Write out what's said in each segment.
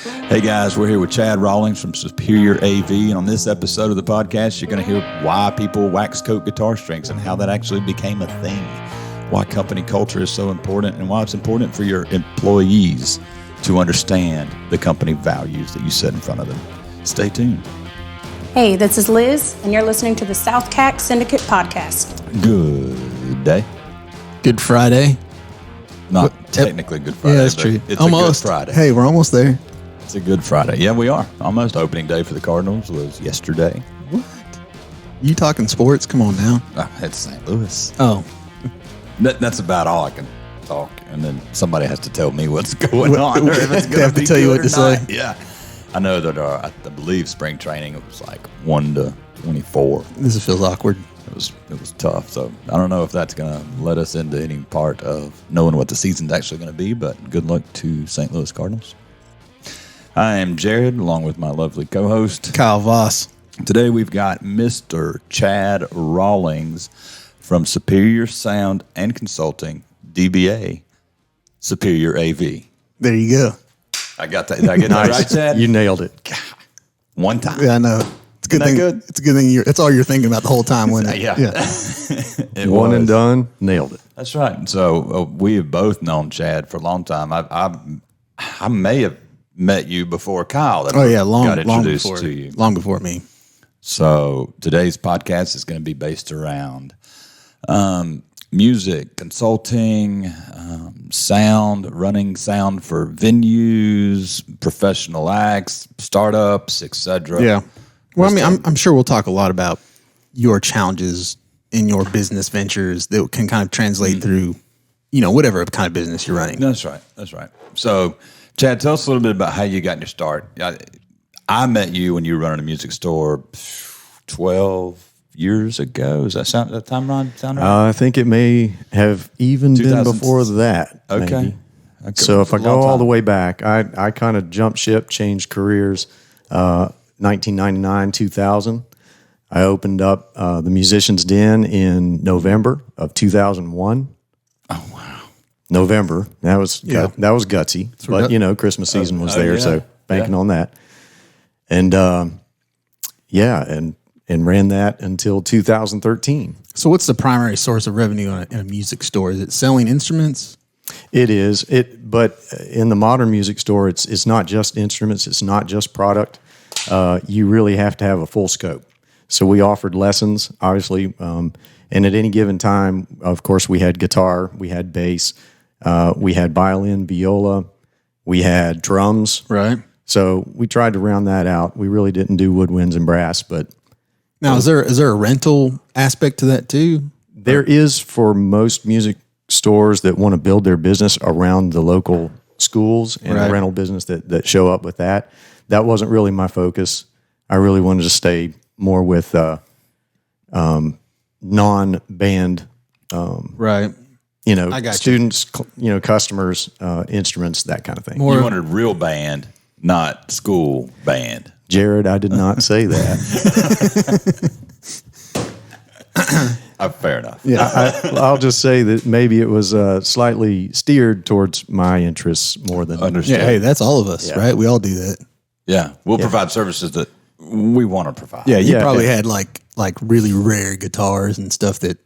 Hey guys, we're here with Chad Rawlings from Superior AV, and on this episode of the podcast, you're going to hear why people wax coat guitar strings and how that actually became a thing, why company culture is so important, and why it's important for your employees to understand the company values that you set in front of them. Stay tuned. Hey, this is Liz, and you're listening to the SouthCack Syndicate Podcast. Good day. Good Friday. Not technically Good Friday, yeah, that's but true. It's almost. a Good Friday. Hey, we're almost there. It's a Good Friday. Yeah, we are. Almost. Opening day for the Cardinals was yesterday. What? You talking sports? Come on now. It's St. Louis. Oh. That's about all I can talk, and then somebody has to tell me what's going on. Or if it's They have to tell you what to say. Yeah. I know that I believe spring training, it was like 1 to 24. This feels awkward. It was tough. So I don't know if that's going to let us into any part of knowing what the season's actually going to be, but good luck to St. Louis Cardinals. I am Jared, along with my lovely co-host, Kyle Voss. Today we've got Mr. Chad Rawlings from Superior Sound and Consulting, DBA, Superior AV. There you go. I got that. Did I get that right, Chad? You nailed it. God, one time. Yeah, I know. It's a good thing. Good? It's a good thing. It's all you're thinking about the whole time, wasn't it? Yeah. It One was. and done, nailed it. That's right. So we have both known Chad for a long time. I may have met you before Kyle. That Oh yeah, got introduced before, to you. long before me. So today's podcast is going to be based around music, consulting, sound, running sound for venues, professional acts, startups, etc. Yeah. Well, I mean, I'm sure we'll talk a lot about your challenges in your business ventures that can kind of translate through, whatever kind of business you're running. That's right. So, Chad, tell us a little bit about how you got your start. I met you when you were running a music store 12 years ago. Does that time right? I think it may have even been before that. Okay. Maybe. So if I go all the way back, I kind of jumped ship, changed careers. 1999, 2000. I opened up the Musician's Den in November of 2001. Oh wow! November. That was gutsy, but Christmas season was there, so banking on that. And and ran that until 2013. So what's the primary source of revenue in a music store? Is it selling instruments? It is. But in the modern music store, it's not just instruments. It's not just product. You really have to have a full scope. So we offered lessons, obviously, and at any given time, of course, we had guitar, we had bass, we had violin, viola, we had drums. Right. So we tried to round that out. We really didn't do woodwinds and brass, but now is there a rental aspect to that too? There is for most music stores that want to build their business around the local schools and the rental business that show up with that. That wasn't really my focus. I really wanted to stay more with non-band, right? Students, customers, instruments, that kind of thing. You wanted real band, not school band. Jared, I did not say that. Fair enough. Yeah, I'll just say that maybe it was slightly steered towards my interests more than Understood. Yeah, hey, that's all of us, right? We all do that. Yeah, we'll provide services that we want to provide. Yeah, you probably had like really rare guitars and stuff that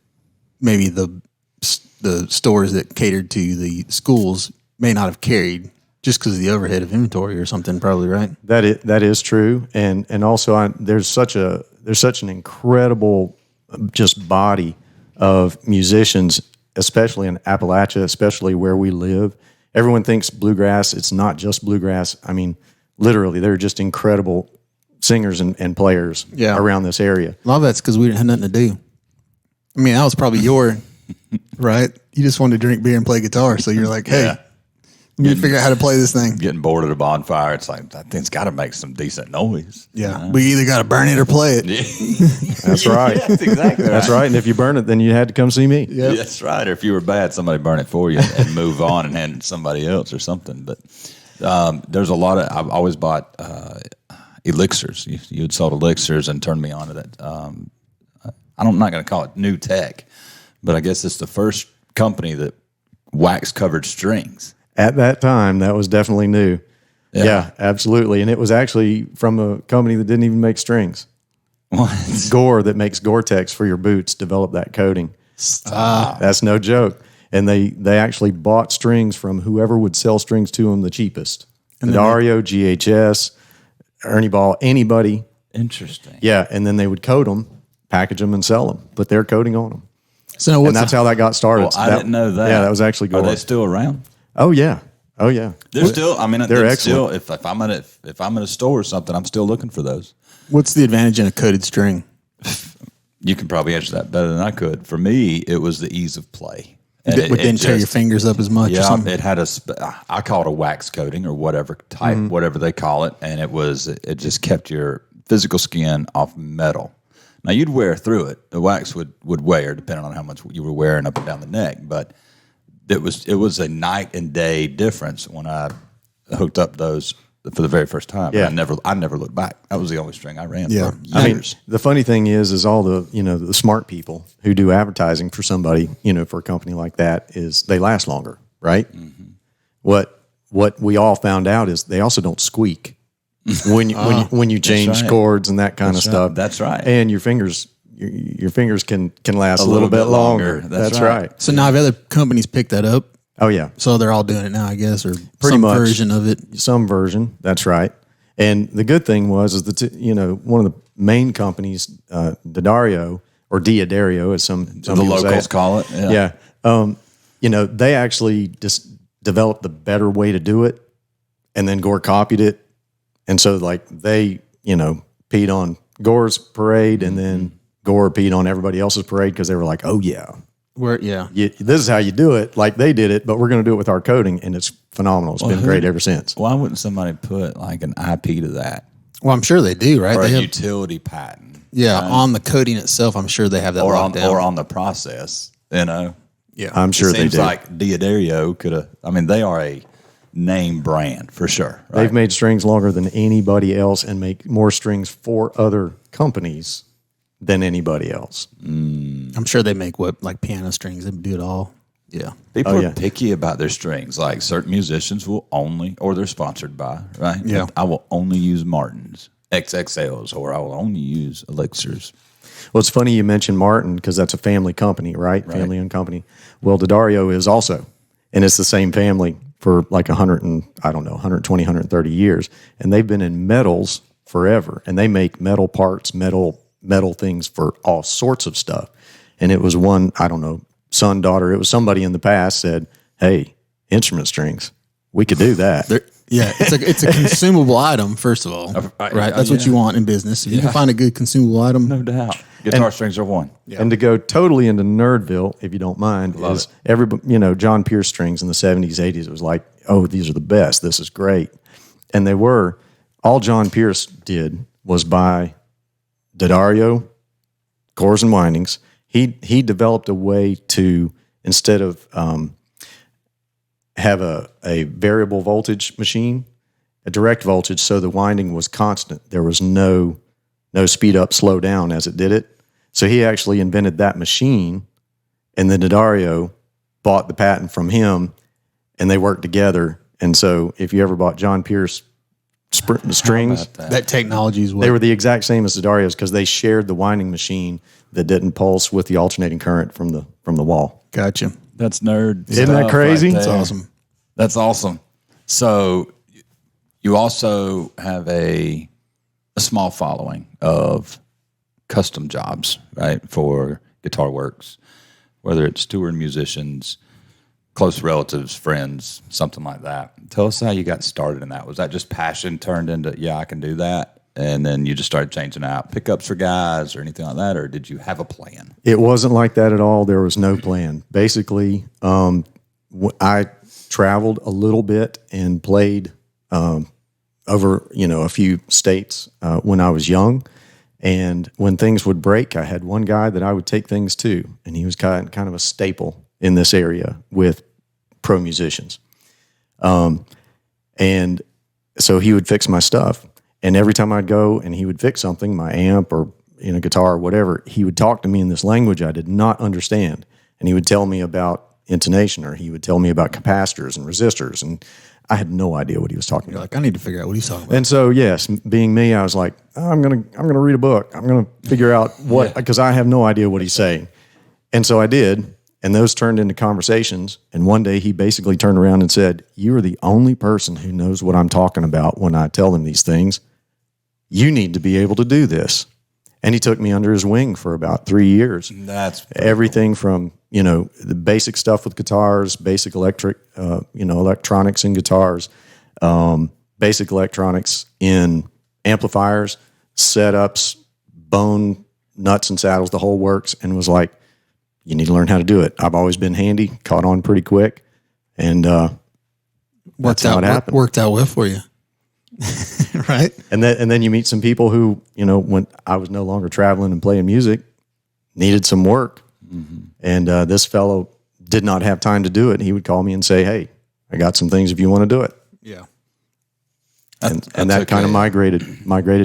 maybe the stores that catered to the schools may not have carried just because of the overhead of inventory or something. Probably right. That is true, and also there's such an incredible just body of musicians, especially in Appalachia, especially where we live. Everyone thinks bluegrass. It's not just bluegrass. I mean, literally, they're just incredible singers and players around this area. A lot of that's because we didn't have nothing to do. I mean, that was probably your, right? You just wanted to drink beer and play guitar. So you're like, hey, let me figure out how to play this thing. Getting bored at a bonfire, it's like, that thing's got to make some decent noise. Yeah. We either got to burn it or play it. That's right. That's exactly right. That's right. And if you burn it, then you had to come see me. Yep. That's right. Or if you were bad, somebody burn it for you and move on and hand it to somebody else or something. But there's a lot of, I've always bought elixirs. You had sold elixirs and turned me on to that. I'm not going to call it new tech, but I guess it's the first company that wax covered strings. At that time, that was definitely new. Yeah, absolutely. And it was actually from a company that didn't even make strings. What? Gore, that makes Gore-Tex for your boots, developed that coating. That's no joke. And they actually bought strings from whoever would sell strings to them the cheapest. Dario, GHS, Ernie Ball, anybody. Interesting. Yeah, and then they would coat them, package them, and sell them. Put their coating on them. So And that's how that got started. Well, I didn't know that. Yeah, that was actually Are Gore. they still around? Oh yeah. They're still. I mean, they're it's still. excellent. If I'm in a store or something, I'm still looking for those. what's the advantage in a coated string? You can probably answer that better than I could. For me, it was the ease of play. And It didn't tear your fingers up as much or Yeah, something? it had I call it a wax coating or whatever type, whatever they call it, and it just kept your physical skin off metal. Now you'd wear through it. The wax would wear depending on how much you were wearing up and down the neck, but it was a night and day difference when I hooked up those for the very first time. Yeah. And I never looked back. That was the only string I ran Yeah. for years. The funny thing is all the the smart people who do advertising for somebody, for a company like that, is they last longer, right? Mm-hmm. What we all found out is they also don't squeak when you change right. chords and that kind of That's right. stuff. That's right. And your fingers can last a little bit longer. That's right. So now have other companies picked that up? Oh yeah. So they're all doing it now, I guess, or Pretty some much. version of it. Some version. That's right. And the good thing is that one of the main companies, D'Addario or D'Addario, as some The people say locals it. call it. Yeah. They actually just developed the better way to do it, and then Gore copied it. And so, they, peed on Gore's parade, and then Gore peed on everybody else's parade because they were like, oh, yeah, this is how you do it. Like they did it, but we're going to do it with our coding, and it's phenomenal. It's been great ever since. Why wouldn't somebody put like an IP to that Well, I'm sure they do, right? or They a have, utility patent? on the coating itself, I'm sure they have that Or locked down. on the process, Yeah. I'm sure it they seems do. like D'Addario could have. I mean, they are a name brand for sure. Right? They've made strings longer than anybody else and make more strings for other companies than anybody else. I'm sure they make like piano strings. They do it all. Yeah. People yeah. are picky about their strings. Like certain musicians will only, or they're sponsored by, right? Yeah. Like, I will only use Martins, XXLs, or I will only use Elixirs. Well, it's funny you mentioned Martin because that's a family company, right? Family-owned company. Well, D'Addario is also, and it's the same family for like 120, 130 years. And they've been in metals forever. And they make metal parts, metal things for all sorts of stuff. And it was one, son, daughter, it was somebody in the past said, hey, instrument strings, we could do that. It's a consumable item, first of all. Right? That's what you want in business. If you can find a good consumable item. No doubt. Guitar strings are one. And to go totally into Nerdville, if you don't mind, is everybody, John Pierce strings in the 70s, 80s, it was like, oh, these are the best. This is great. And they were. All John Pierce did was buy D'Addario, cores and windings. He developed a way to, instead of have a variable voltage machine, a direct voltage, so the winding was constant. There was no speed up, slow down as it did it. So he actually invented that machine, and then D'Addario bought the patent from him, and they worked together. And so if you ever bought John Pierce strings, That technology is what. they were the exact same as D'Addario's because they shared the winding machine that didn't pulse with the alternating current from the wall. Gotcha. That's nerd. Isn't that stuff crazy? right That's there. awesome. That's awesome. So you also have a small following of custom jobs, right, for Guitar Works, whether it's touring musicians, close relatives, friends, something like that. Tell us how you got started in that. Was that just passion turned into, yeah, I can do that? And then you just started changing out pickups for guys or anything like that? Or did you have a plan? It wasn't like that at all. There was no plan. Basically, I traveled a little bit and played over, a few states when I was young. And when things would break, I had one guy that I would take things to, and he was kind of a staple in this area with pro musicians. And so he would fix my stuff. And every time I'd go and he would fix something, my amp or guitar or whatever, he would talk to me in this language I did not understand. And he would tell me about intonation, or he would tell me about capacitors and resistors. And I had no idea what he was talking You're about. like, I need to figure out what he's talking about. And so, yes, being me, I was like, I'm gonna read a book. I'm gonna figure out what, because I have no idea what he's saying. And so I did, and those turned into conversations. And one day he basically turned around and said, "You are the only person who knows what I'm talking about when I tell them these things. You need to be able to do this." And he took me under his wing for about 3 years. That's Everything from, the basic stuff with guitars, basic electronics in guitars, basic electronics in amplifiers, setups, bone, nuts and saddles, the whole works, and was like, you need to learn how to do it. I've always been handy, caught on pretty quick, and that's how it happened. Worked out well for you. Right. And then you meet some people who, when I was no longer traveling and playing music, needed some work. Mm-hmm. And this fellow did not have time to do it. He would call me and say, "Hey, I got some things if you want to do it." Yeah. And that kind of migrated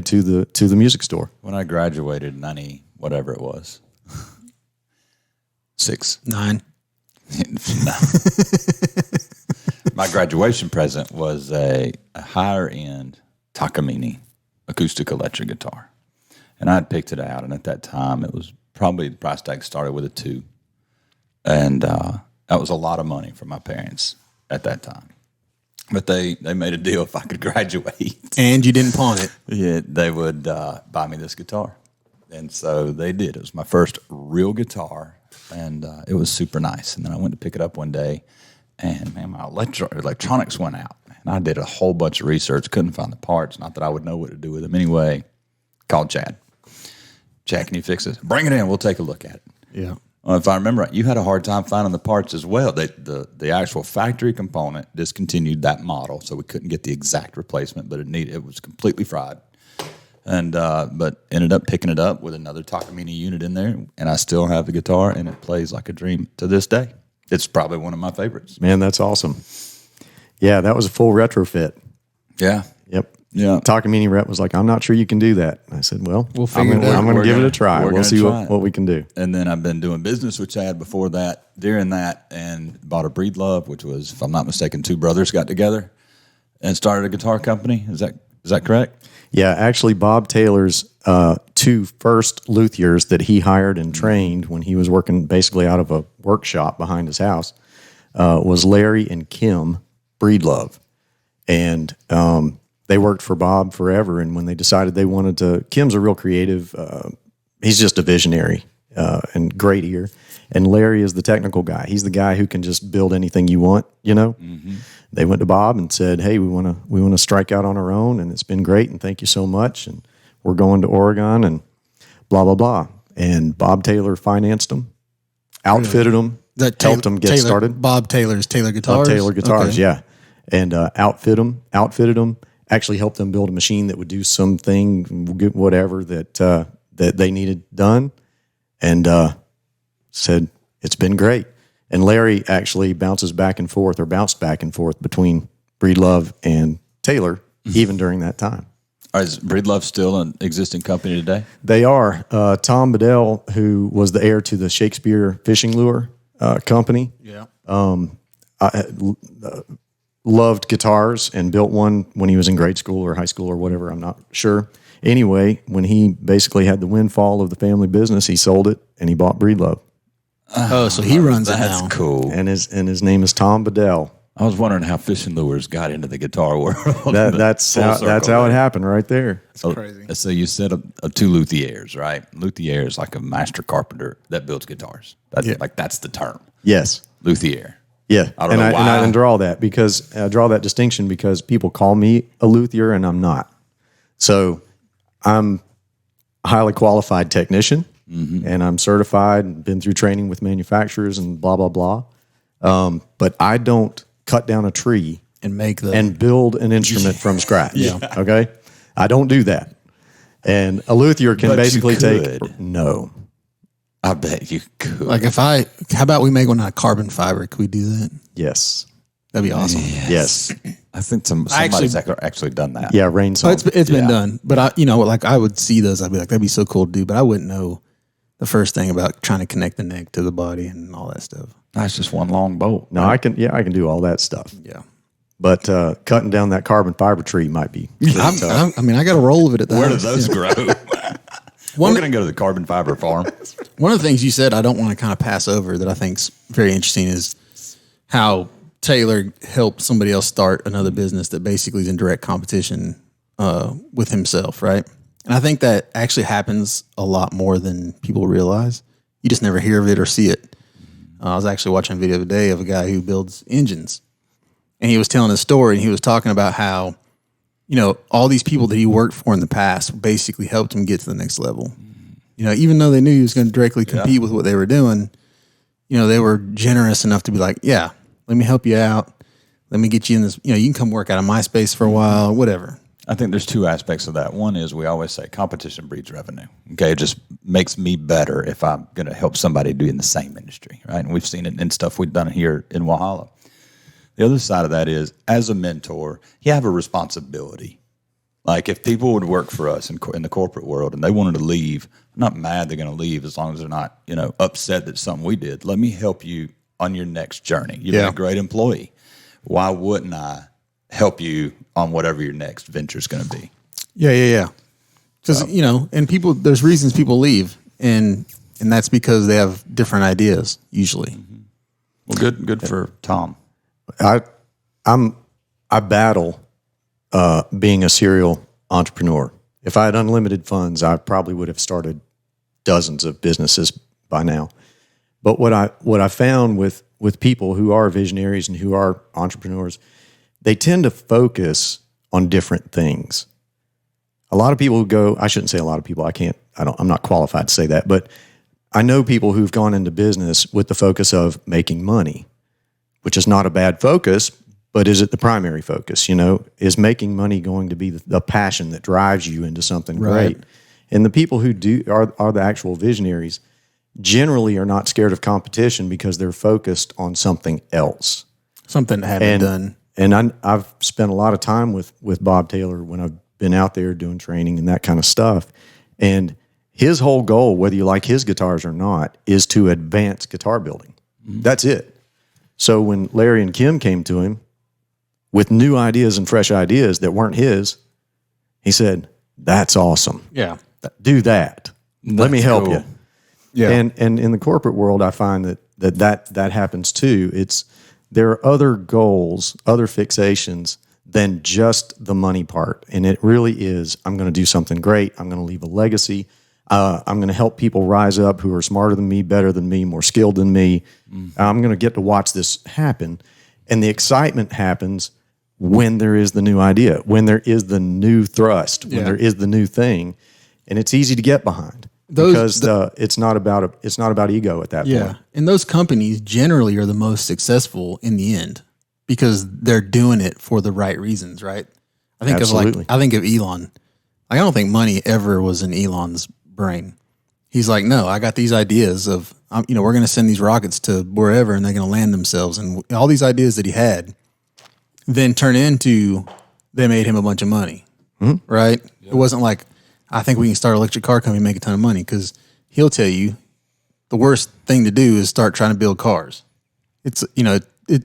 to the music store. When I graduated, 90, whatever it was, 9. My graduation present was a higher end Takamine acoustic electric guitar, and I'd picked it out. And at that time, it was probably the price tag started with a 2, and that was a lot of money for my parents at that time. But they made a deal if I could graduate, And you didn't pawn it. yeah, they would buy me this guitar, and so they did. It was my first real guitar, and it was super nice. And then I went to pick it up one day, and man, my electronics went out. And I did a whole bunch of research, couldn't find the parts. Not that I would know what to do with them anyway. Called Chad. Chad, can you fix this? Bring it in. We'll take a look at it. Yeah. Well, if I remember right, you had a hard time finding the parts as well. The actual factory component discontinued that model, so we couldn't get the exact replacement. But it was completely fried, and but ended up picking it up with another Takamine unit in there, and I still have the guitar, and it plays like a dream to this day. It's probably one of my favorites. Man, that's awesome. Yeah, that was a full retrofit. Yeah. Yep. Yeah. Takamine rep was like, "I'm not sure you can do that." And I said, "Well, We'll figure it out. I'm going to give it a try. we're We'll gonna see try it." what we can do." And then I've been doing business with Chad before that, during that, and bought a Breed Love, which was, if I'm not mistaken, 2 brothers got together and started a guitar company. Is that correct? Yeah, actually, Bob Taylor's 2 first luthiers that he hired and trained when he was working basically out of a workshop behind his house was Larry and Kim Breedlove. And they worked for Bob forever. And when they decided they wanted to, Kim's a real creative. He's just a visionary and great ear. And Larry is the technical guy. He's the guy who can just build anything you want, Mm-hmm. They went to Bob and said, "Hey, we want to strike out on our own, and it's been great, and thank you so much. And we're going to Oregon, and blah blah blah." And Bob Taylor financed them, outfitted them, helped them get started. Bob Taylor's Taylor Guitars. Bob Taylor Guitars, Okay. yeah, and outfitted them. Actually helped them build a machine that would do something, whatever that they needed done, and said it's been great. And Larry actually bounced back and forth between Breedlove and Taylor, even during that time. Is Breedlove still an existing company today? They are. Tom Bedell, who was the heir to the Shakespeare fishing lure company, loved guitars and built one when he was in grade school or high school or whatever. I'm not sure. Anyway, when he basically had the windfall of the family business, he sold it and he bought Breedlove. Oh, so he runs it now. That's cool. And his name is Tom Bedell. I was wondering how fishing lures got into the guitar world. That's how it happened right there. So, crazy. So you said of 2 luthiers, right? Luthier is like a master carpenter that builds guitars. That's the term. Yes. Luthier. Yeah. I don't know why. And I draw that distinction because people call me a luthier and I'm not. So I'm a highly qualified technician. Mm-hmm. And I'm certified and been through training with manufacturers and blah, blah, blah. But I don't cut down a tree and build an instrument from scratch. Yeah. Okay? I don't do that. And a luthier can basically take... No. I bet you could. Like how about we make one out of carbon fiber? Could we do that? Yes. That'd be awesome. Yes. I think somebody's actually done that. Yeah, rain song. It's been done. But I would see those. I'd be like, that'd be so cool to do. But I wouldn't know the first thing about trying to connect the neck to the body and all that stuff. That's just one long bolt. No, I can do all that stuff. Yeah. but cutting down that carbon fiber tree might be. I got a roll of it at the Where do house. those grow? We're going to go to the carbon fiber farm. One of the things you said I don't want to kind of pass over that I think's very interesting is how Taylor helped somebody else start another business that basically is in direct competition with himself, right? And I think that actually happens a lot more than people realize. You just never hear of it or see it. I was actually watching a video the other day of a guy who builds engines. And he was telling a story, and he was talking about how, all these people that he worked for in the past basically helped him get to the next level. Even though they knew he was going to directly compete with what they were doing, they were generous enough to be like, yeah, let me help you out. Let me get you in this, you can come work out of my space for a while, whatever. I think there's two aspects of that. One is we always say competition breeds revenue. Okay, it just makes me better if I'm going to help somebody do in the same industry, right? And we've seen it in stuff we've done here in Walhalla. The other side of that is, as a mentor, you have a responsibility. Like if people would work for us in the corporate world and they wanted to leave, I'm not mad they're going to leave as long as they're not, upset that something we did. Let me help you on your next journey. You've been a great employee. Why wouldn't I help you on whatever your next venture is going to be? Yeah. Because, and people, there's reasons people leave, and that's because they have different ideas usually. Mm-hmm. Well, good for Tom. I battle being a serial entrepreneur. If I had unlimited funds, I probably would have started dozens of businesses by now. But what I found with people who are visionaries and who are entrepreneurs, they tend to focus on different things. A lot of people who go, I shouldn't say a lot of people, I'm not qualified to say that, but I know people who've gone into business with the focus of making money, which is not a bad focus, but is it the primary focus? Is making money going to be the passion that drives you into something great? And the people who are the actual visionaries generally are not scared of competition because they're focused on something else. Something that hadn't done. And I've spent a lot of time with Bob Taylor when I've been out there doing training and that kind of stuff. And his whole goal, whether you like his guitars or not, is to advance guitar building. Mm-hmm. That's it. So when Larry and Kim came to him with new ideas and fresh ideas that weren't his, he said, "That's awesome. Yeah. Do that. Let me help you." Yeah. And in the corporate world, I find that happens too. There are other goals, other fixations than just the money part. And it really is, I'm going to do something great. I'm going to leave a legacy. I'm going to help people rise up who are smarter than me, better than me, more skilled than me. Mm-hmm. I'm going to get to watch this happen. And the excitement happens when there is the new idea, when there is the new thrust, when there is the new thing. And it's easy to get behind. It's not about ego at that point. And those companies generally are the most successful in the end because they're doing it for the right reasons, right? I think of Elon. I don't think money ever was in Elon's brain. He's like, no, I got these ideas of, we're going to send these rockets to wherever and they're going to land themselves. And all these ideas that he had then turn into, they made him a bunch of money, right? Yeah. It wasn't like, I think we can start an electric car company and make a ton of money, because he'll tell you the worst thing to do is start trying to build cars. It's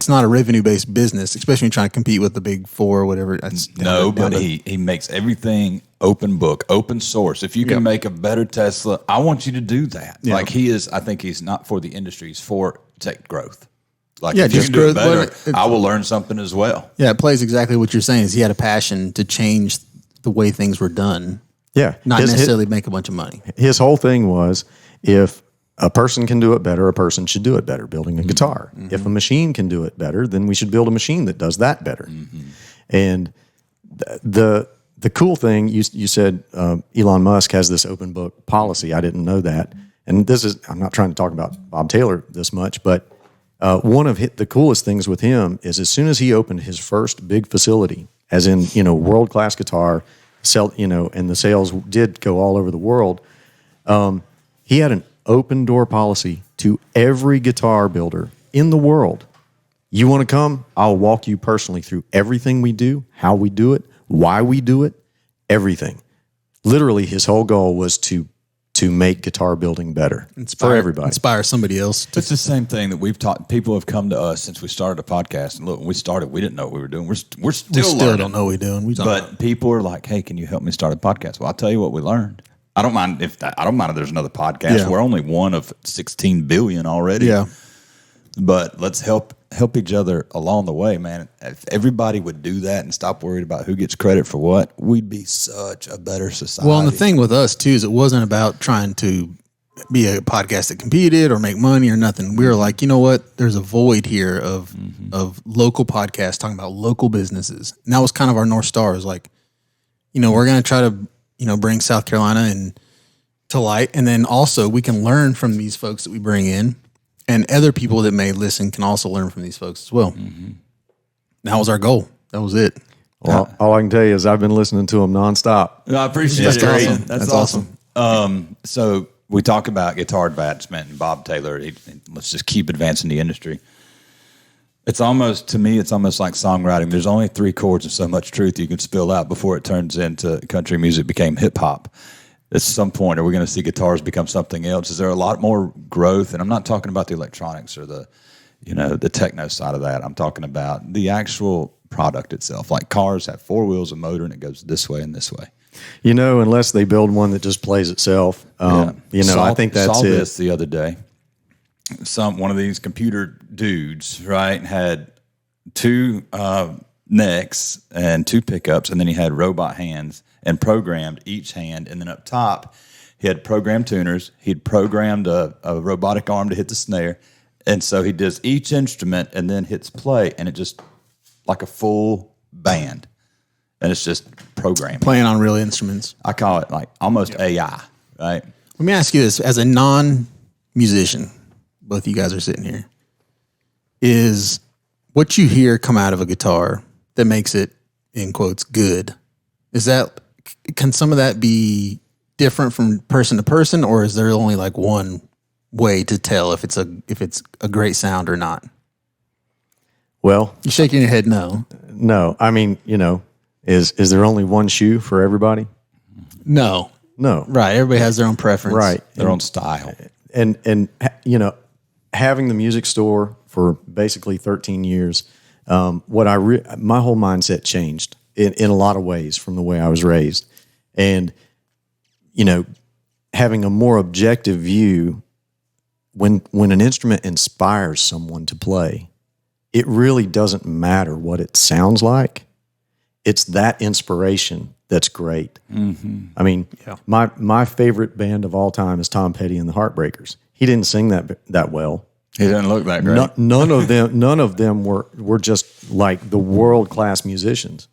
not a revenue-based business, especially when you're trying to compete with the big four or whatever. He makes everything open book, open source. If you can make a better Tesla, I want you to do that. Yeah. Like I think he's not for the industry, he's for tech growth. Like if you can do it better, I will learn something as well. Yeah, it plays exactly what you're saying. Is he had a passion to change the way things were done. Yeah. Not necessarily make a bunch of money. His whole thing was, if a person can do it better, a person should do it better, building a guitar. Mm-hmm. If a machine can do it better, then we should build a machine that does that better. Mm-hmm. And the cool thing, you said Elon Musk has this open book policy. I didn't know that. And I'm not trying to talk about Bob Taylor this much, but one of the coolest things with him is as soon as he opened his first big facility, as in, world-class guitar, and the sales did go all over the world, he had an open door policy to every guitar builder in the world. You want to come? I'll walk you personally through everything we do, how we do it, why we do it, everything. Literally, his whole goal was to to make guitar building better for everybody. Inspire somebody else. It's the same thing that we've taught. People have come to us since we started a podcast. And look, when we started, we didn't know what we were doing. We're still learning. Don't know what we're doing. But people are like, "Hey, can you help me start a podcast?" Well, I'll tell you what we learned. I don't mind if there's another podcast. Yeah. We're only one of 16 billion already. Yeah. But let's help each other along the way, man. If everybody would do that and stop worried about who gets credit for what, we'd be such a better society. Well, and the thing with us too is it wasn't about trying to be a podcast that competed or make money or nothing. We were like, you know what? There's a void here of local podcasts talking about local businesses. And that was kind of our North Star, is like, we're going to try to, bring South Carolina to light. And then also we can learn from these folks that we bring in, and other people that may listen can also learn from these folks as well. Mm-hmm. That was our goal. That was it. Well, all I can tell you is I've been listening to them nonstop. I appreciate That's it. awesome. That's awesome. So we talk about guitar advancement, and Bob Taylor, let's just keep advancing the industry. It's almost like songwriting. There's only 3 chords and so much truth you can spill out before it turns into country music became hip hop. At some point, are we going to see guitars become something else? Is there a lot more growth? And I'm not talking about the electronics or the techno side of that. I'm talking about the actual product itself. Like cars have 4 wheels, a motor, and it goes this way and this way. Unless they build one that just plays itself. I think that's saw it. This the other day. One of these computer dudes, right, had 2 necks and 2 pickups, and then he had robot hands and programmed each hand. And then up top, he had programmed tuners. He'd programmed a robotic arm to hit the snare. And so he does each instrument and then hits play, and it just like a full band. And it's just programming. Playing on real instruments. I call it like almost AI, right? Let me ask you this. As a non-musician, both of you guys are sitting here, is what you hear come out of a guitar that makes it, in quotes, good, can some of that be different from person to person, or is there only like one way to tell if it's a great sound or not? Well, you're shaking your head no. No. I mean, is there only one shoe for everybody? No. Right. Everybody has their own preference. Right. Their own style. And having the music store for basically 13 years, my whole mindset changed in a lot of ways from the way I was raised. And, having a more objective view, when an instrument inspires someone to play, it really doesn't matter what it sounds like. It's that inspiration that's great. Mm-hmm. I mean, my favorite band of all time is Tom Petty and the Heartbreakers. He didn't sing that well. He didn't look that great. None of them were just like the world-class musicians.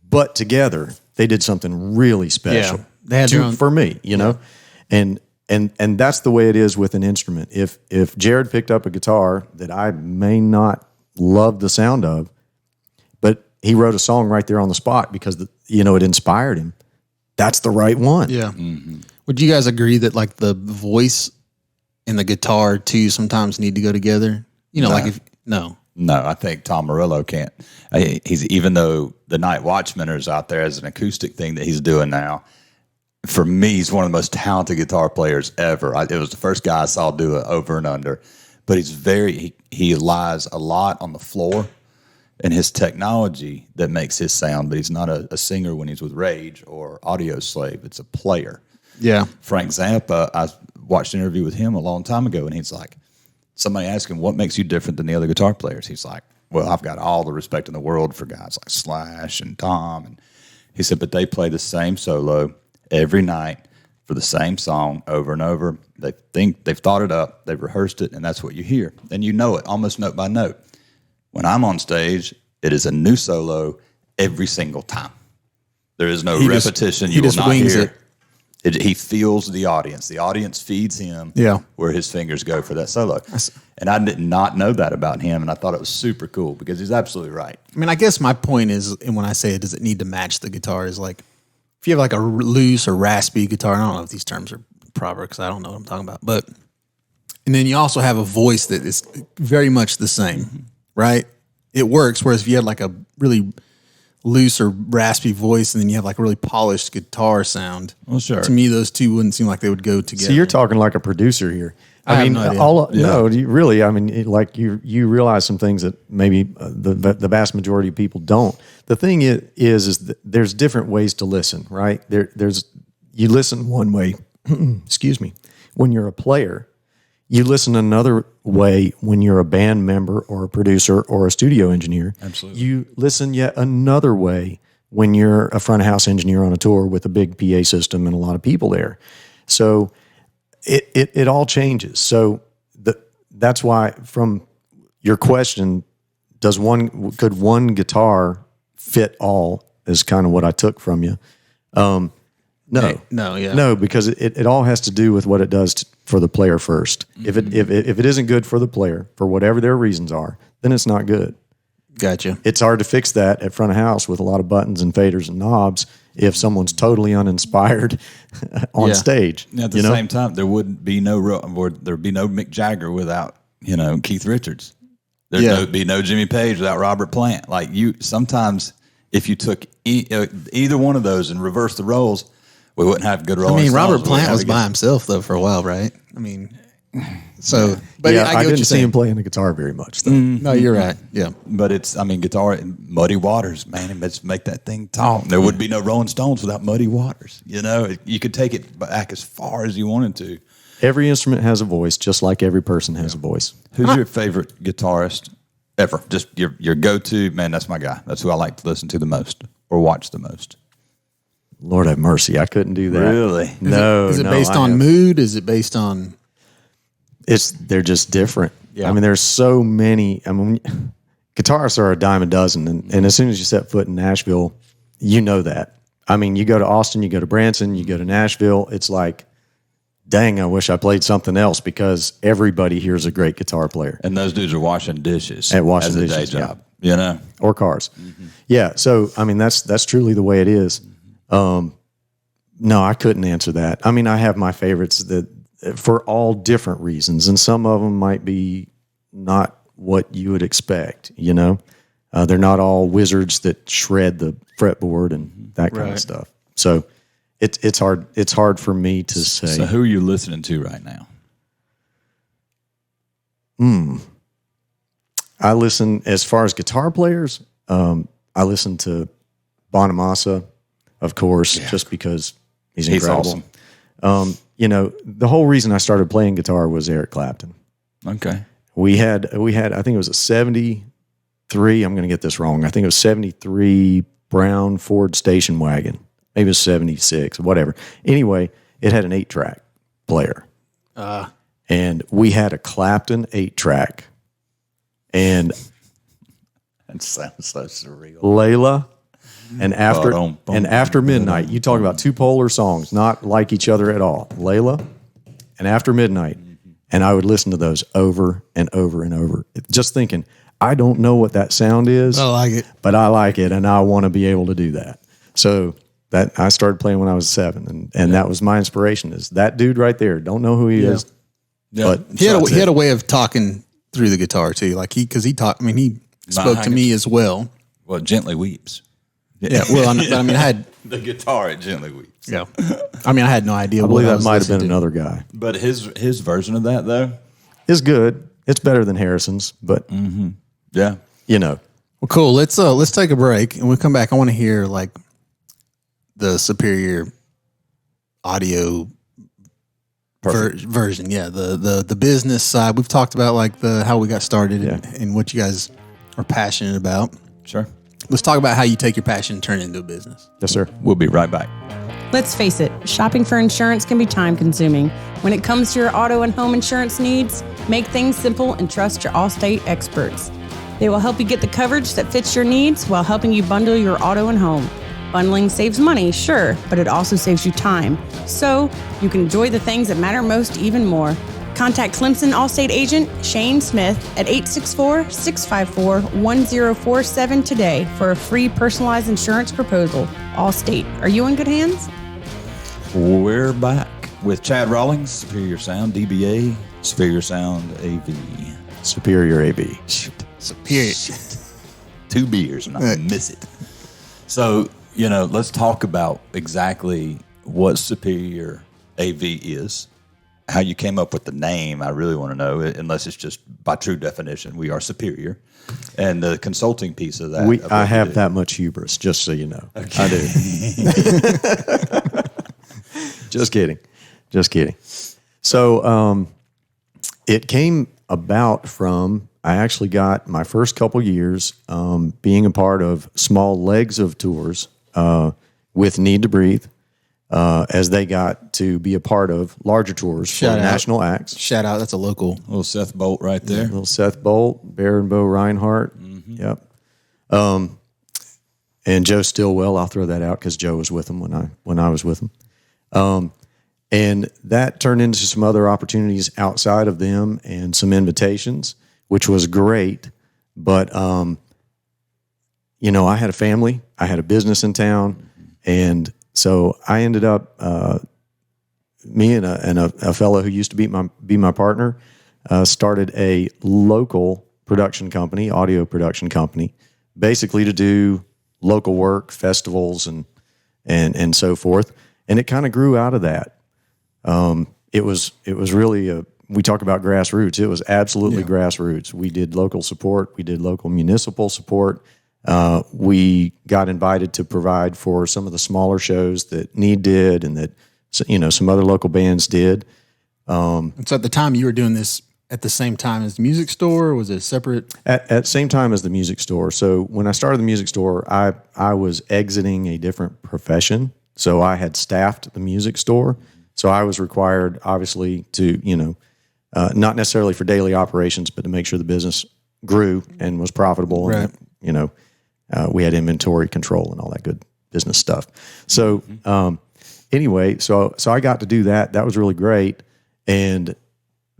But together, they did something really special. Yeah. They had for me, And that's the way it is with an instrument. If Jared picked up a guitar that I may not love the sound of, but he wrote a song right there on the spot because it inspired him, that's the right one. Yeah. Mm-hmm. Would you guys agree that like the voice and the guitar too sometimes need to go together? No, I think Tom Morello can't. Even though the Night Watchman is out there as an acoustic thing that he's doing now. For me, he's one of the most talented guitar players ever. It was the first guy I saw do it over and under. But he relies a lot on the floor and his technology that makes his sound. But he's not a singer when he's with Rage or Audio Slave. It's a player. Yeah. Frank Zappa, I watched an interview with him a long time ago, and he's like, somebody asked him, what makes you different than the other guitar players? He's like, well, I've got all the respect in the world for guys like Slash and Tom. And he said, but they play the same solo every night for the same song over and over. They think they've thought it up, they've rehearsed it, and that's what you hear. And you know it almost note by note. When I'm on stage, it is a new solo every single time. There is no repetition. You will not hear it. He feels the audience. The audience feeds him where his fingers go for that solo. And I did not know that about him, and I thought it was super cool because he's absolutely right. I mean, I guess my point is, and when I say does it need to match the guitar, is like, if you have like a loose or raspy guitar, I don't know if these terms are proper because I don't know what I'm talking about, and then you also have a voice that is very much the same, right? It works. Whereas if you had like a really loose or raspy voice, and then you have like a really polished guitar sound. Well, sure. To me, those two wouldn't seem like they would go together. So you're talking like a producer here. I have no idea. No, really. I mean, you realize some things that maybe the vast majority of people don't. The thing is that there's different ways to listen, right? You listen one way. Excuse me. When you're a player, you listen another way when you're a band member or a producer or a studio engineer. Absolutely. You listen yet another way when you're a front of house engineer on a tour with a big PA system and a lot of people there. So it all changes. So that's why from your question, could one guitar fit all is kind of what I took from you. No, because it all has to do with what it does for the player first. Mm-hmm. If it isn't good for the player, for whatever their reasons are, then it's not good. Gotcha. It's hard to fix that at front of house with a lot of buttons and faders and knobs if someone's totally uninspired on stage. At the same time, there would be no Mick Jagger without Keith Richards. There'd be no Jimmy Page without Robert Plant. Like sometimes if you took either one of those and reversed the roles, we wouldn't have good Rolling Stones. Robert Plant was by himself though for a while, right? I mean, so but I didn't see him playing the guitar very much though. No, you're right. Yeah, but guitar, Muddy Waters, man, let's make that thing talk. There would be no Rolling Stones without Muddy Waters. You could take it back as far as you wanted to. Every instrument has a voice, just like every person has a voice. Who's your favorite guitarist ever? Just your go-to, man, that's my guy. That's who I like to listen to the most or watch the most. Lord have mercy, I couldn't do that. Really? Is it based on mood? Is it based on... They're just different. Yeah. I mean, there's so many. I mean, guitarists are a dime a dozen. And as soon as you set foot in Nashville, you know that. I mean, you go to Austin, you go to Branson, you go to Nashville, it's like, dang, I wish I played something else because everybody here is a great guitar player. And those dudes are washing dishes as a day job, or cars. Mm-hmm. Yeah. So, I mean, that's truly the way it is. No, I couldn't answer that. I mean, I have my favorites that for all different reasons, and some of them might be not what you would expect. They're not all wizards that shred the fretboard and that kind of stuff. So it's hard. It's hard for me to say. So who are you listening to right now? I listen, as far as guitar players, I listen to Bonamassa, of course, just because he's incredible. Awesome. The whole reason I started playing guitar was Eric Clapton. Okay. We had, I think it was a 73, I'm going to get this wrong. I think it was 73 brown Ford station wagon. Maybe it was 76, whatever. Anyway, it had an 8-track player. And we had a Clapton 8-track. And that sounds so surreal. Layla and After Midnight. You talk about two polar songs, not like each other at all. Layla and After Midnight. And I would listen to those over and over and over. Just thinking, I don't know what that sound is. I like it. But I like it, and I want to be able to do that. So that I started playing when I was 7, and that was my inspiration, is that dude right there. Don't know who he is. Yeah. But he had a way of talking through the guitar too. Like he spoke to me as well. Well, Gently Weeps. Yeah. Well, I had the guitar at Gently Weeps. Yeah. I had no idea. I believe that might have been another guy. But his version of that though is good. It's better than Harrison's, but yeah. Well, cool. Let's take a break, and we'll come back. I want to hear like the superior audio version. Yeah, the business side. We've talked about like how we got started and what you guys are passionate about. Sure. Let's talk about how you take your passion and turn it into a business. Yes, sir. We'll be right back. Let's face it, shopping for insurance can be time consuming. When it comes to your auto and home insurance needs, make things simple and trust your Allstate experts. They will help you get the coverage that fits your needs while helping you bundle your auto and home. Bundling saves money, sure, but it also saves you time. So you can enjoy the things that matter most even more. Contact Clemson Allstate agent Shane Smith at 864-654-1047 today for a free personalized insurance proposal. Allstate, are you in good hands? We're back with Chad Rawlings, Superior Sound, DBA, Superior Sound AV. Superior AV. Shoot. Superior. Shit. 2 beers and I miss it. So, let's talk about exactly what Superior AV is, how you came up with the name. I really want to know, unless it's just by true definition, we are superior. And the consulting piece of that. I have that much hubris, just so you know. Okay. I do. Just kidding. So it came about from, I actually got my first couple years being a part of small legs of tours with Need to Breathe, as they got to be a part of larger tours for national acts. Shout out, that's a local. Little Seth Bolt right there. Little Seth Bolt, Bear and Bo Reinhardt. Mm-hmm. Yep. And Joe Stillwell, I'll throw that out because Joe was with them when I was with them. And that turned into some other opportunities outside of them and some invitations, which was great. But, I had a family, I had a business in town, and so I ended up, me and a fellow who used to be my partner, started a local production company, audio production company, basically to do local work, festivals, and so forth. And it kind of grew out of that. It was really we talk about grassroots. It was absolutely grassroots. We did local support. We did local municipal support. We got invited to provide for some of the smaller shows that Need did and that, some other local bands did. And so at the time you were doing this at the same time as the music store, or was it separate? At the same time as the music store. So when I started the music store, I was exiting a different profession. So I had staffed the music store. So I was required, obviously, to, not necessarily for daily operations, but to make sure the business grew and was profitable. Right. And, we had inventory control and all that good business stuff. So anyway, so I got to do that. That was really great. And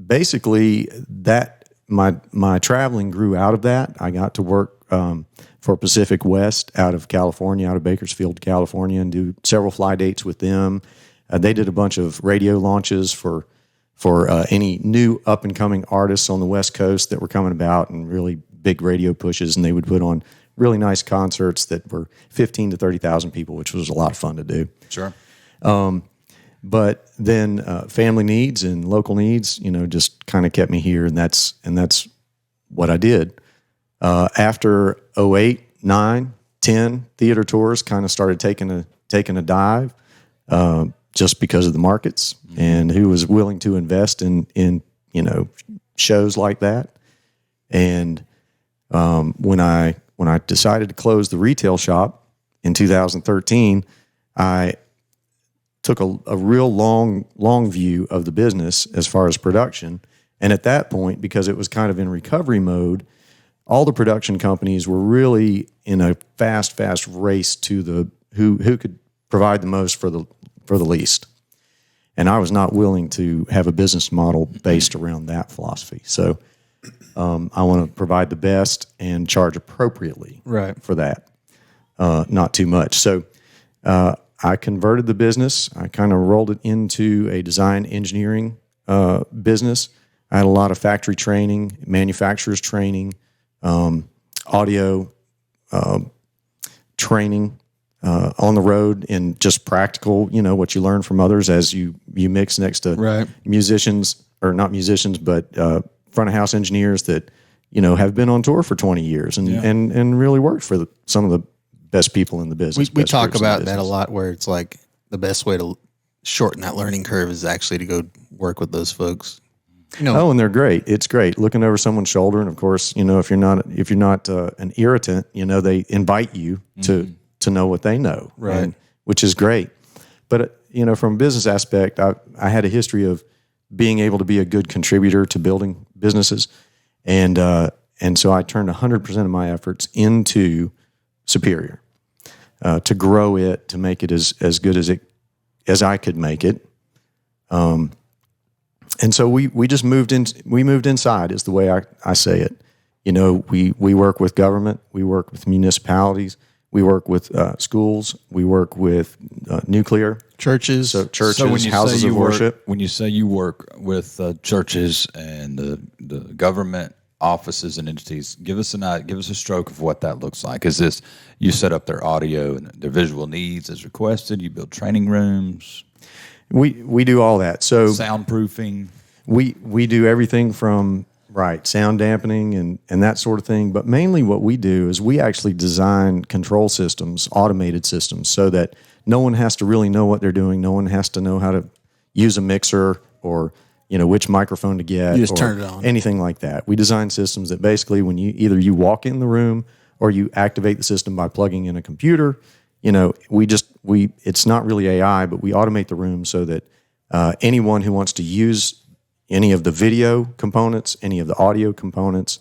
basically that my traveling grew out of that. I got to work for Pacific West out of California, out of Bakersfield, California, and do several fly dates with them. They did a bunch of radio launches for any new up-and-coming artists on the West Coast that were coming about, and really big radio pushes, and they would put on really nice concerts that were 15 to 30,000 people, which was a lot of fun to do. Sure. But then family needs and local needs, just kind of kept me here, and that's what I did. After 08, 9, 10, theater tours kind of started taking a dive. Just because of the markets and who was willing to invest in shows like that. And when I decided to close the retail shop in 2013, I took a real long view of the business as far as production. And at that point, because it was kind of in recovery mode, all the production companies were really in a fast race to the who could provide the most for the least. And I was not willing to have a business model based around that philosophy. So I want to provide the best and charge appropriately for that, not too much. So I converted the business. I kind of rolled it into a design engineering business. I had a lot of factory training, manufacturers training, audio training, on the road, and just practical, what you learn from others as you mix next to musicians, or not musicians, but front of house engineers that, have been on tour for 20 years and really worked for some of the best people in the business. We talk about that a lot, where it's like the best way to shorten that learning curve is actually to go work with those folks. Oh, and they're great. It's great looking over someone's shoulder. And of course, if you're not an irritant, they invite you to know what they know, right? Which is great. But from a business aspect, I had a history of being able to be a good contributor to building businesses, and so I turned 100% of my efforts into Superior to grow it, to make it as good as I could make it. And so we just moved inside, is the way I say it. We work with government, we work with municipalities. We work with schools. We work with nuclear churches. So houses of worship. When you say you work with churches and the government offices and entities, give us a stroke of what that looks like. Is this you set up their audio and their visual needs as requested? You build training rooms. We do all that. So Soundproofing. we do everything from sound dampening and that sort of thing. But mainly what we do is we actually design control systems, automated systems, so that no one has to really know what they're doing. No one has to know how to use a mixer or which microphone to get. You just or turn it on. Anything like that. We design systems that basically when you walk in the room or you activate the system by plugging in a computer, it's not really AI, but we automate the room so that anyone who wants to use any of the video components, any of the audio components,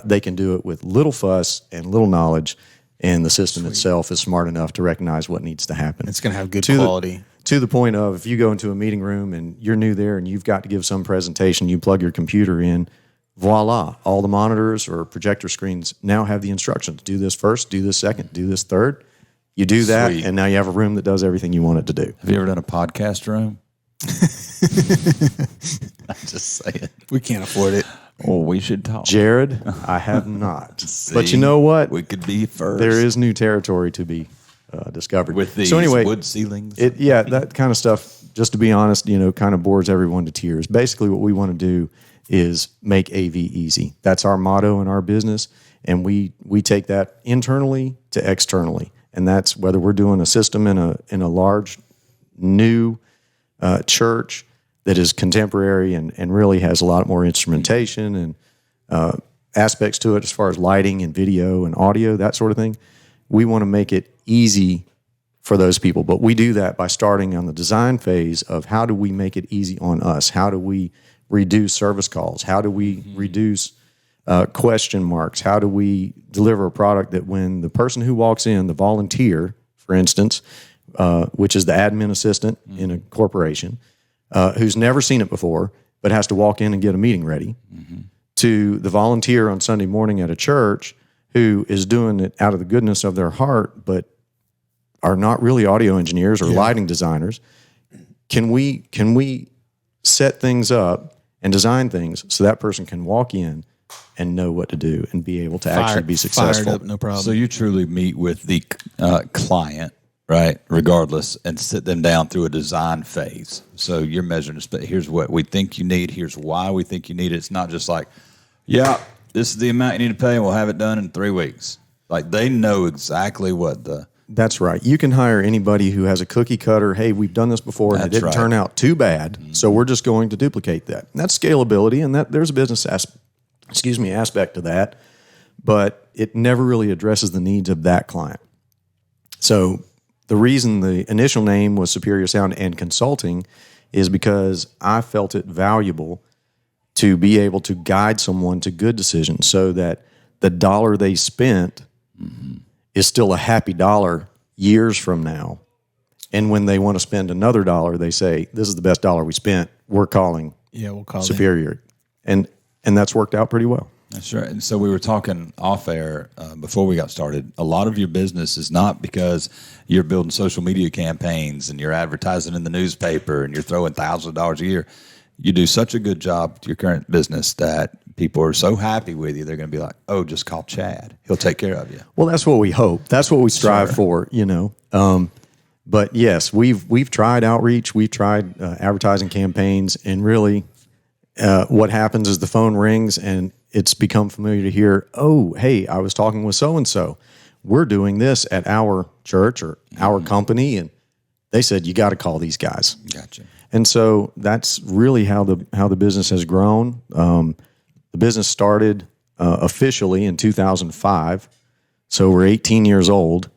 they can do it with little fuss and little knowledge, and the system itself is smart enough to recognize what needs to happen. It's going to have good quality. To the point of, if you go into a meeting room and you're new there and you've got to give some presentation, you plug your computer in, voila, all the monitors or projector screens now have the instructions. Do this first, do this second, do this third. You do that, Sweet. and now you have a room that does everything you want it to do. Have you ever done a podcast room? I'm just saying. We can't afford it. Oh, we should talk. Jared, I have not. See, but you know what? We could be first. There is new territory to be discovered. With these so anyway, wood ceilings. That kind of stuff, just to be honest, kind of bores everyone to tears. Basically, what we want to do is make AV easy. That's our motto in our business, and we take that internally to externally. And that's whether we're doing a system in a large, new church that is contemporary and really has a lot more instrumentation and aspects to it as far as lighting and video and audio, that sort of thing. We want to make it easy for those people. But we do that by starting on the design phase of how do we make it easy on us? How do we reduce service calls? How do we reduce question marks? How do we deliver a product that when the person who walks in, the volunteer, for instance, which is the admin assistant in a corporation, who's never seen it before, but has to walk in and get a meeting ready, to the volunteer on Sunday morning at a church who is doing it out of the goodness of their heart, but are not really audio engineers or lighting designers. Can we set things up and design things so that person can walk in and know what to do and be able to actually be successful? Fired up, no problem. So you truly meet with the client, right, regardless, and sit them down through a design phase. So you're measuring this, but here's what we think you need. Here's why we think you need it. It's not just like, this is the amount you need to pay, and we'll have it done in 3 weeks. Like, they know exactly what the... That's right. You can hire anybody who has a cookie cutter. Hey, we've done this before, and it didn't turn out too bad, so we're just going to duplicate that. And that's scalability, and that there's a business aspect to that, but it never really addresses the needs of that client. So the reason the initial name was Superior Sound and Consulting is because I felt it valuable to be able to guide someone to good decisions so that the dollar they spent is still a happy dollar years from now. And when they want to spend another dollar, they say, this is the best dollar we spent. We're calling we'll call Superior. And that's worked out pretty well. That's right. And so we were talking off air before we got started. A lot of your business is not because you're building social media campaigns and you're advertising in the newspaper and you're throwing thousands of dollars a year. You do such a good job with your current business that people are so happy with you, they're going to be like, oh, just call Chad. He'll take care of you. Well, that's what we hope. That's what we strive for, But yes, we've tried outreach. We've tried advertising campaigns, and really what happens is the phone rings and it's become familiar to hear, oh, hey, I was talking with so-and-so. We're doing this at our church or our company, and they said, you got to call these guys. Gotcha. And so that's really how the business has grown. The business started officially in 2005, so we're 18 years old.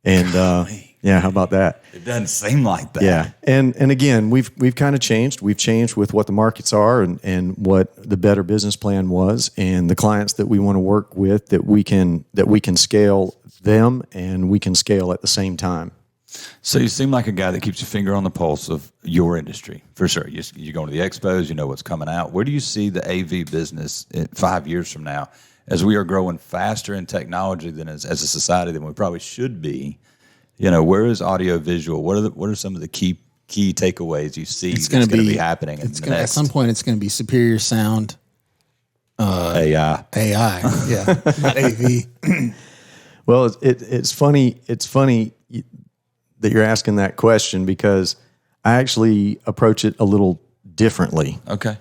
And how about that? It doesn't seem like that. Yeah, and again, we've kind of changed. We've changed with what the markets are and what the better business plan was, and the clients that we want to work with that we can scale them and we can scale at the same time. So you seem like a guy that keeps your finger on the pulse of your industry, for sure. You're going to the expos, you know what's coming out. Where do you see the AV business in 5 years from now as we are growing faster in technology than as a society than we probably should be? Where is audio visual? What are some of the key takeaways you see that's going to be happening? At some point, it's going to be superior sound AI. AI, yeah, not AV. Well, it's funny. It's funny that you're asking that question because I actually approach it a little differently. Okay.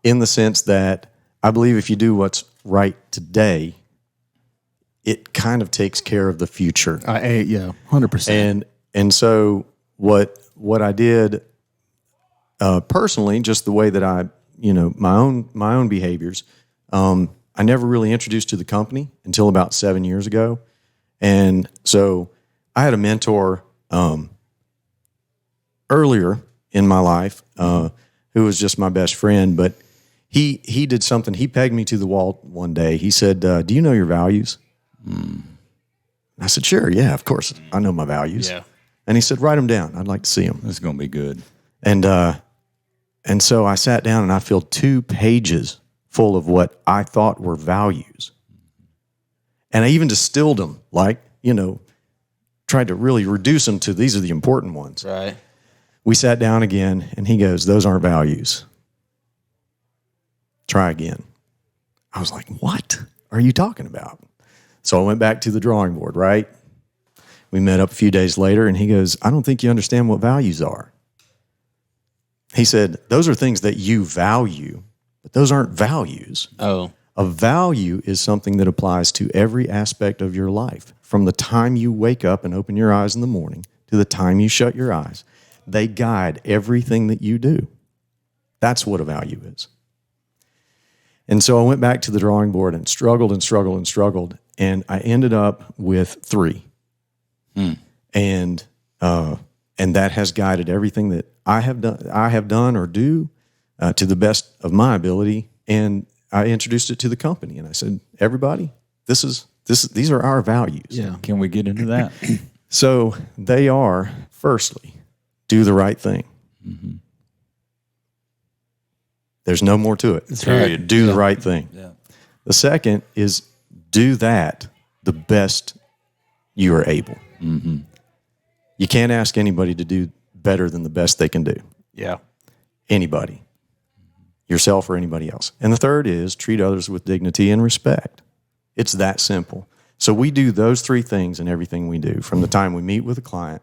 In the sense that I believe if you do what's right today, it kind of takes care of the future. Yeah, 100%. And so what I did personally, just the way that I, my own behaviors, I never really introduced to the company until about 7 years ago. And so I had a mentor earlier in my life who was just my best friend, but he did something. He pegged me to the wall one day. He said, do you know your values? I said, sure, yeah, of course. I know my values. Yeah. And he said, write them down. I'd like to see them. This is going to be good. And so I sat down and I filled 2 pages full of what I thought were values. And I even distilled them, tried to really reduce them to these are the important ones. Right. We sat down again and he goes, those aren't values. Try again. I was like, what are you talking about? So I went back to the drawing board, right? We met up a few days later and he goes, I don't think you understand what values are. He said, those are things that you value, but those aren't values. Oh. A value is something that applies to every aspect of your life. From the time you wake up and open your eyes in the morning to the time you shut your eyes, they guide everything that you do. That's what a value is. And so I went back to the drawing board and struggled and struggled and struggled, and I ended up with 3. And that has guided everything that I have done or do to the best of my ability. And I introduced it to the company, and I said, everybody, these are our values. Yeah. Can we get into that? So they are, firstly, do the right thing. Mm-hmm. There's no more to it. That's right. Do the right thing. Yeah. The second is do that the best you are able. Mm-hmm. You can't ask anybody to do better than the best they can do. Yeah. Anybody. Yourself or anybody else. And the third is treat others with dignity and respect. It's that simple. So we do those 3 things in everything we do, from the time we meet with a client,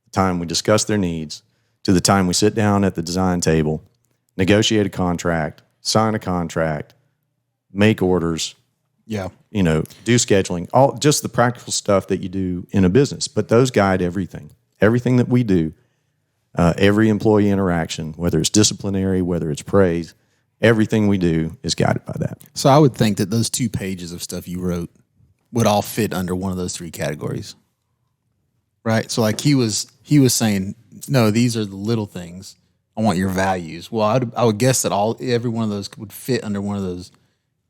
the time we discuss their needs, to the time we sit down at the design table, negotiate a contract, sign a contract, make orders, Yeah. do scheduling, all just the practical stuff that you do in a business. But those guide everything. Everything that we do, every employee interaction, whether it's disciplinary, whether it's praise, everything we do is guided by that. So I would think that those 2 pages of stuff you wrote would all fit under one of those 3 categories. Right? So like he was saying, no, these are the little things. I want your values. Well, I would guess that every one of those would fit under one of those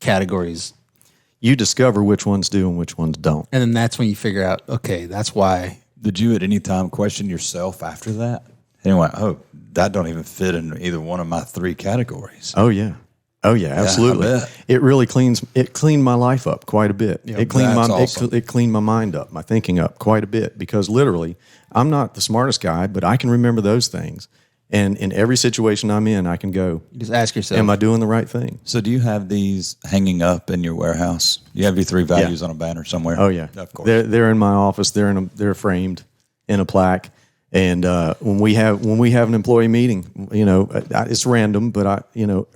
categories. You discover which ones do and which ones don't. And then that's when you figure out, okay, that's why. Did you at any time question yourself after that? And you went, oh, that don't even fit in either one of my 3 categories. Oh yeah, absolutely. I bet. It really cleaned my life up quite a bit. Yeah, It cleaned awesome. it cleaned my mind up, my thinking up quite a bit, because literally, I'm not the smartest guy, but I can remember those things. And in every situation I'm in, I can go, You just ask yourself. am I doing the right thing? So do you have these hanging up in your warehouse? You have your 3 values on a banner somewhere? Oh yeah, Of course. They're in my office. They're framed in a plaque. And when we have an employee meeting, it's random, but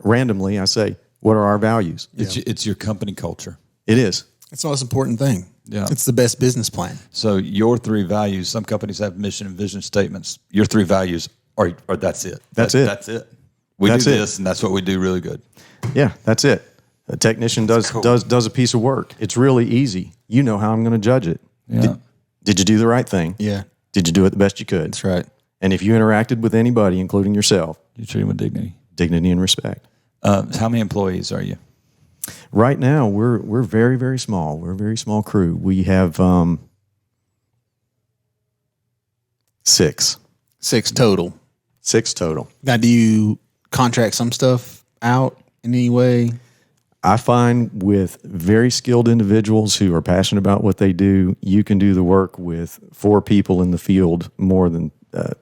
randomly I say, what are our values? It's your company culture. It is. It's the most important thing. Yeah. It's the best business plan. So your 3 values, some companies have mission and vision statements. Your 3 values are that's it. That's it. That's it. We That's do it. this, and that's what we do really good. Yeah, that's it. A technician does a piece of work. It's really easy. You know how I'm going to judge it. Yeah. Did you do the right thing? Yeah. Did you do it the best you could? That's right. And if you interacted with anybody, including yourself, You treat them with dignity. dignity and respect. How many employees are you? Right now, we're very, very small. We're a very small crew. We have 6. 6 total. 6 total. Now, do you contract some stuff out in any way? I find with very skilled individuals who are passionate about what they do, you can do the work with 4 people in the field more than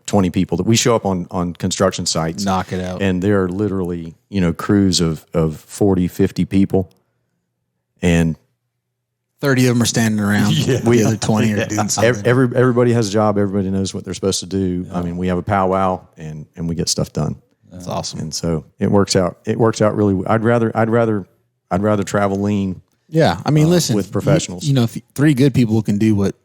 20 people that we show up on construction sites, knock it out. and there are literally, crews of 40, 50 people, and 30 of them are standing around. The other 20 are doing something. Everybody has a job. Everybody knows what they're supposed to do. I mean, we have a powwow, and we get stuff done. That's awesome. And so it works out. It works out really. I'd rather travel lean. Yeah, I mean, listen, with professionals. If 3 good people can do what,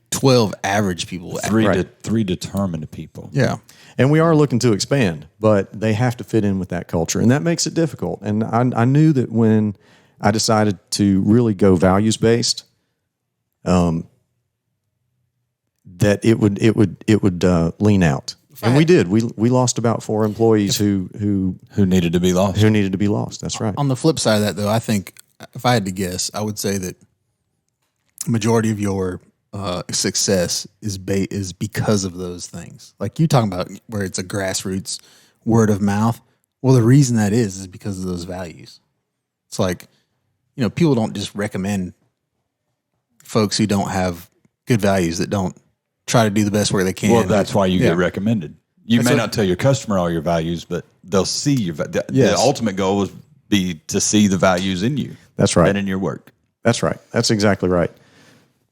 12 average people. Three determined people. Yeah. And we are looking to expand, but they have to fit in with that culture, and that makes it difficult. And I knew that when I decided to really go values based, that it would lean out, and we did. We lost about 4 employees who needed to be lost. Who needed to be lost. That's right. On the flip side of that, though, I think if I had to guess, I would say that majority of your success is because of those things. Like you talking about where it's a grassroots word of mouth. Well, the reason that is because of those values. It's like, people don't just recommend folks who don't have good values, that don't try to do the best work they can. Well, that's why you get recommended. You may not tell your customer all your values, but they'll see your. The ultimate goal is be to see the values in you. That's right. And in your work. That's right. That's exactly right.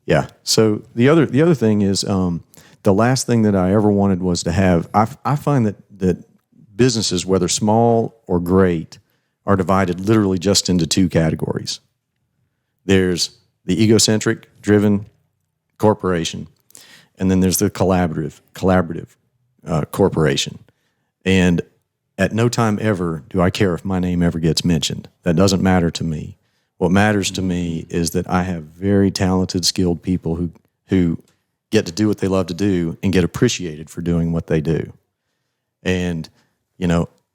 Yeah. So the other thing is, the last thing that I ever wanted was to have. I find that businesses, whether small or great, are divided literally just into 2 categories. There's the egocentric, driven corporation, and then there's the collaborative corporation. And at no time ever do I care if my name ever gets mentioned. That doesn't matter to me. What matters to me is that I have very talented, skilled people who get to do what they love to do and get appreciated for doing what they do. And,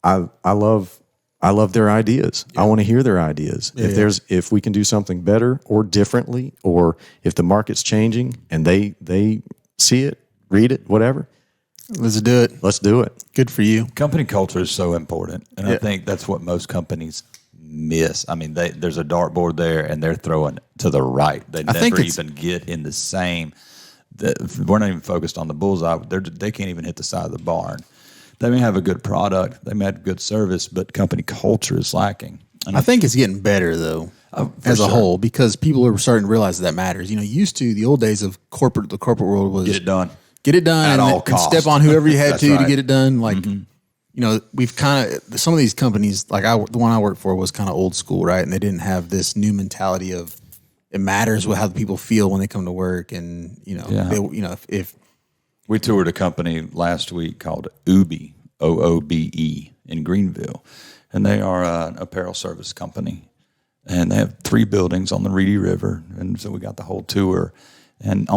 I love their ideas. Yeah. I want to hear their ideas. Yeah, if we can do something better or differently, or if the market's changing and they see it, read it, whatever. Let's do it. Let's do it. Good for you. Company culture is so important. And I think that's what most companies miss. I mean, there's a dartboard there and they're throwing to the right. They never even get in the same. We're not even focused on the bullseye. They can't even hit the side of the barn. They may have a good product, they may have good service, but company culture is lacking. And I think it's getting better though, as a whole, because people are starting to realize that matters. Used to the old days of the corporate world was get it done at all costs, and step on whoever you had to get it done. Like, we've kind of, some of these companies, like the one I worked for was kind of old school, right? And they didn't have this new mentality of it matters how the people feel when they come to work, and if we toured a company last week called Oobe, OOBE, in Greenville, and they are an apparel service company, and they have 3 buildings on the Reedy River, and so we got the whole tour. And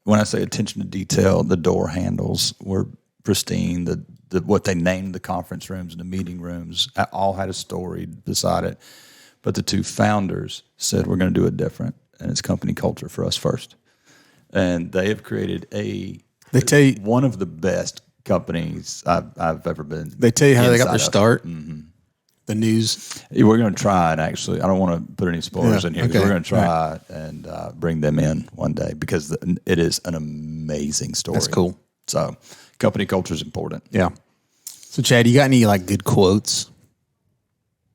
when I say attention to detail, the door handles were pristine. The what they named the conference rooms and the meeting rooms all had a story beside it. But the 2 founders said, we're going to do it different, and it's company culture for us first. And they have created one of the best companies I've ever been. They tell you how they got their start. Mm-hmm. The news. We're going to try and actually. I don't want to put any spoilers in here. Okay. We're going to try and bring them in one day because it is an amazing story. That's cool. So, company culture is important. Yeah. So, Chad, you got any good quotes?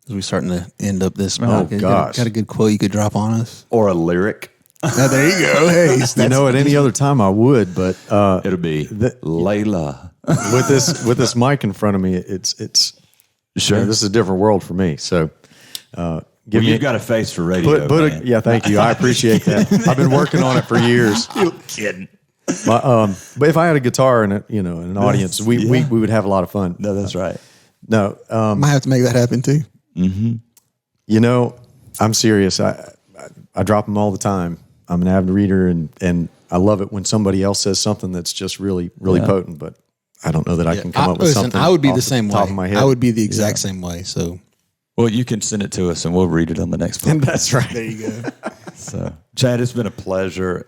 As we're starting to end up this. Oh gosh, got a good quote you could drop on us, or a lyric. There you go. Hey, at any other time I would, but it'll be Layla. with this mic in front of me, it's sure. This is a different world for me. So, you've got a face for radio. Thank you. I appreciate that. I've been working on it for years. You're kidding. But if I had a guitar and an audience, we would have a lot of fun. No, that's right. No, might have to make that happen too. Mm-hmm. I'm serious. I drop them all the time. I'm an avid reader, and I love it when somebody else says something that's just really, really potent. But I don't know that I can come up with something. I would be the same way. Top of my head. I would be the exact same way. So, well, you can send it to us, and we'll read it on the next podcast. That's right. There you go. So, Chad, it's been a pleasure.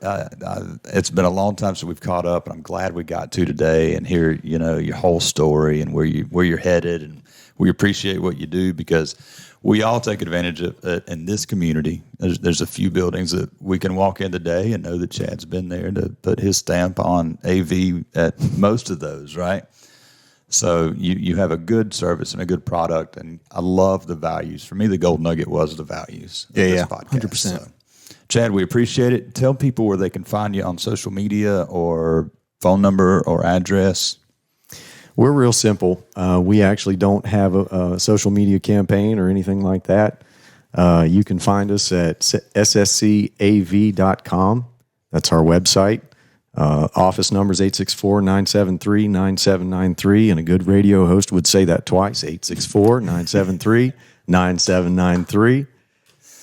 It's been a long time since we've caught up, and I'm glad we got to today and hear, your whole story and where you're headed. And we appreciate what you do because we all take advantage of it in this community. There's a few buildings that we can walk in today and know that Chad's been there to put his stamp on AV at most of those, right? So you have a good service and a good product, and I love the values. For me, the gold nugget was the values of this podcast. 100%. So, Chad, we appreciate it. Tell people where they can find you on social media or phone number or address. We're real simple. We actually don't have a social media campaign or anything like that. You can find us at sscav.com. That's our website. Office number is 864-973-9793, and a good radio host would say that twice, 864-973-9793.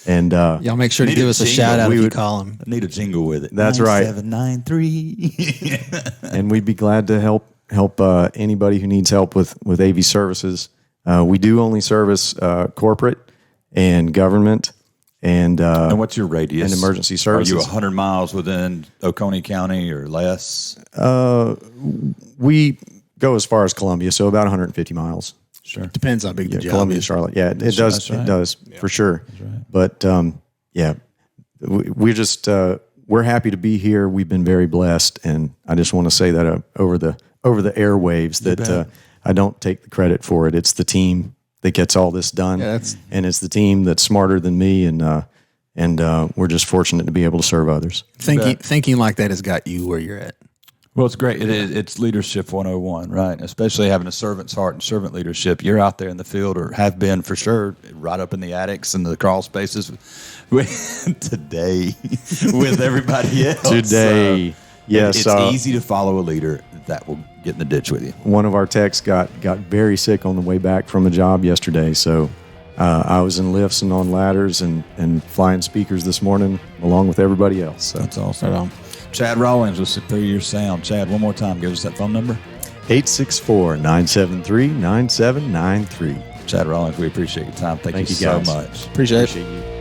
And y'all make sure to give us a shout out if you call them. I need a jingle with it. That's right. 9793. And we'd be glad to help anybody who needs help with AV services. We do only service corporate and government. And what's your radius? And emergency services. Are you 100 miles within Oconee County or less? We go as far as Columbia, so about 150 miles. Sure. Depends how big the job Columbia, is. Charlotte. Yeah, it does. That's right. It does for sure. That's right. But we're just we're happy to be here. We've been very blessed, and I just want to say that over the airwaves that I don't take the credit for it. It's the team that gets all this done, and it's the team that's smarter than me, and we're just fortunate to be able to serve others. Thinking like that has got you where you're at. Well, it's great. It's leadership 101, right? Especially having a servant's heart and servant leadership. You're out there in the field, or have been for sure, right up in the attics and the crawl spaces today with everybody else. Today, yes. It's easy to follow a leader that will get in the ditch with you. One of our techs got very sick on the way back from a job yesterday, so I was in lifts and on ladders and flying speakers this morning along with everybody else. So. That's awesome. Chad Rawlings with Superior Sound. Chad, one more time, give us that phone number. 864-973-9793. Chad Rawlings, we appreciate your time. Thank you guys. so much. Appreciate it. You.